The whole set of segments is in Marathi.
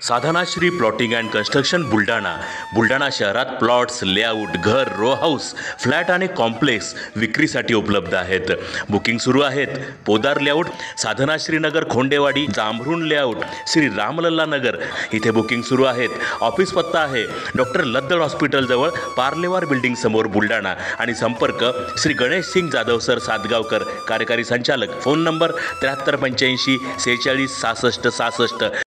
Sadhanashri plotting and construction Buldhana शहरात प्लॉट्स, लेआउट, घर, रो हाऊस, फ्लॅट आणि कॉम्प्लेक्स विक्रीसाठी उपलब्ध आहेत. बुकिंग सुरू आहेत. पोदार लेआउट, साधनाश्री नगर खोंडेवाडी, जांभरुण लेआउट, श्री रामलल्ला नगर इथे बुकिंग सुरू आहेत. ऑफिस पत्ता आहे डॉक्टर लद्दड हॉस्पिटल जवळ, पार्लेवार बिल्डिंग समोर, बुलढाणा. आणि संपर्क श्री गणेश सिंग जाधव सर सातगावकर, कार्यकारी संचालक. Phone number 7385 46 66 66.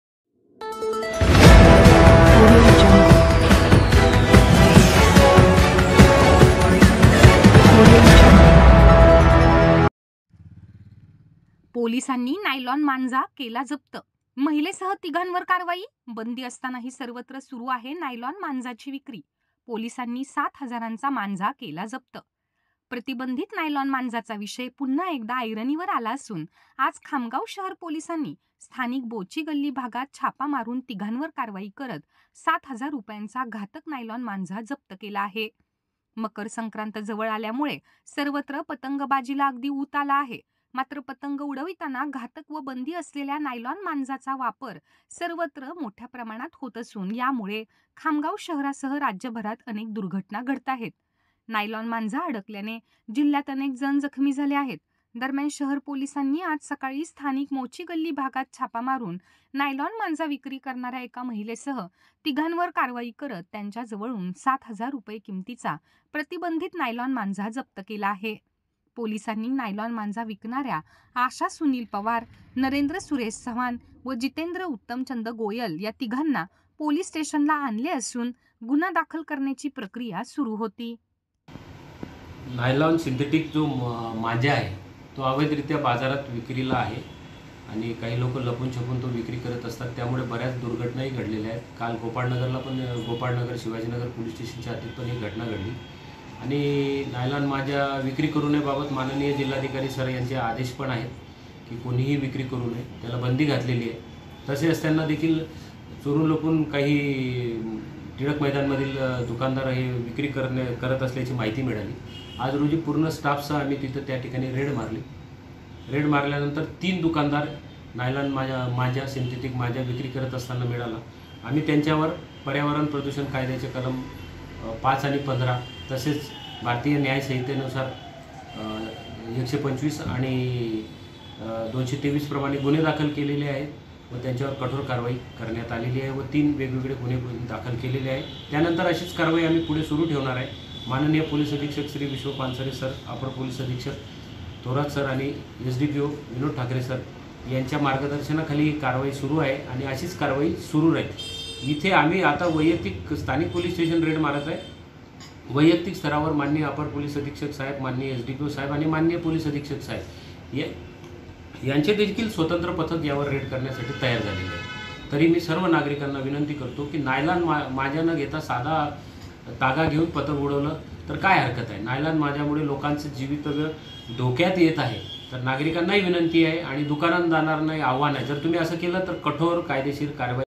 पोलिसांनी नायलॉन मांजा केला जप्त. महिलेसह तिघांवर कारवाई. बंदी असतानाही सर्वत्र सुरू आहे नायलॉन मांजाची विक्री. पोलिसांनी 7,000चा मांजा केला जप्त. प्रतिबंधित नायलॉन मांजाचा विषय पुन्हा एकदा ऐरणीवर आला असून आज खामगाव शहर पोलिसांनी स्थानिक बोची गल्ली भागात छापा मारून तिघांवर कारवाई करत 7,000 रुपयांचा घातक नायलॉन मांजा जप्त केला आहे. मकर संक्रांत जवळ आल्यामुळे सर्वत्र पतंगबाजीला अगदी ऊत आला आहे. मात्र पतंग उडविताना घातक व बंदी असलेल्या नायलॉन मांजाचा वापर सर्वत्र मोठ्या प्रमाणात होत असून यामुळे खामगाव शहरासह राज्यभरात अनेक दुर्घटना घडत आहेत. नायलॉन मांजा अडकल्याने जिल्ह्यात अनेक जण जखमी झाले आहेत. दरम्यान शहर पोलिसांनी आज सकाळी स्थानिक मोची गल्ली भागात छापा मारून नायलॉन मांजा विक्री करणाऱ्या एका महिलेसह तिघांवर कारवाई करत त्यांच्याजवळून 7,000 रुपये किमतीचा प्रतिबंधित नायलॉन मांजा जप्त केला आहे. पोलिसांनी नायलॉन मांजा विकणाऱ्या आशा सुनील पवार, नरेंद्र सुरेश चव्हाण व जितेंद्र उत्तमचंद गोयल या तिघांना पोलीस स्टेशनला आणले असून गुन्हा दाखल करण्याची प्रक्रिया सुरू होती. नायलॉन सिंथेटिक जो मांजा आहे तो अवैधरित्या बाजारात विक्रीला आहे आणि काही लोक लपून छपून तो विक्री करत असतात. त्यामुळे बऱ्याच दुर्घटनाही घडलेल्या आहेत. काल गोपाळनगरला पण गोपाळनगर शिवाजीनगर पोलीस स्टेशनच्या हद्दीत पण ही घटना घडली आणि नायलॉन मांजा विक्री करू नयेबाबत माननीय जिल्हाधिकारी सर यांचे आदेश पण आहेत की कोणीही विक्री करू नये, त्याला बंदी घातलेली आहे. तसे असताना देखील चोरून लपून काही टिळक मैदानमधील दुकानदार हे विक्री करत असल्याची माहिती मिळाली. आज रोजी पूर्ण स्टाफसह आम्ही तिथं त्या ठिकाणी रेड मारली. रेड मारल्यानंतर 3 दुकानदार नायलॉन मांजा सिंथेटिक मांजा विक्री करत असताना मिळाला. आम्ही त्यांच्यावर पर्यावरण प्रदूषण कायद्याचे कलम 5 आणि 15 तसेच भारतीय न्याय संहितेनुसार 125 आणि 223 प्रमाणे गुन्हे दाखल केलेले आहेत व त्यांच्यावर कठोर कारवाई करण्यात आलेली आहे व 3 वेगवेगळे गुन्हे दाखल केलेले आहेत. त्यानंतर अशीच कारवाई आम्ही पुढे सुरू ठेवणार आहे. माननीय पोलीस अधीक्षक श्री विश्व पानसरे सर, अपर पोलीस अधीक्षक थोरात सर आणि SDPO विनोद ठाकरे सर यांच्या मार्गदर्शनाखाली ही कारवाई सुरू आहे आणि अशीच कारवाई सुरू राहील. इथे आम्ही आता वैयक्तिक स्थानिक पोलीस स्टेशन रेड मारत आहे. वैयक्तिक स्तरावर माननीय अपर पोलीस अधीक्षक साहेब, माननीय SDPO साहेब आणि माननीय पोलीस अधीक्षक साहेब यांचे देखील स्वतंत्र पथक यावर रेड करण्यासाठी तयार झालेले आहे. तरी मी सर्व नागरिकांना विनंती करतो की नायलॉन मांजा न घेता साधा तागा घेऊन पतंग उडवलं तर काय हरकत आहे. नायलॉन मांजामुळे लोकांचं जीवितव्य धोक्यात येत आहे. तर नागरिकांनाही विनंती आहे आणि दुकानदारांनाही आव्हान आहे, जर तुम्ही असं केलं तर कठोर कायदेशीर कारवाई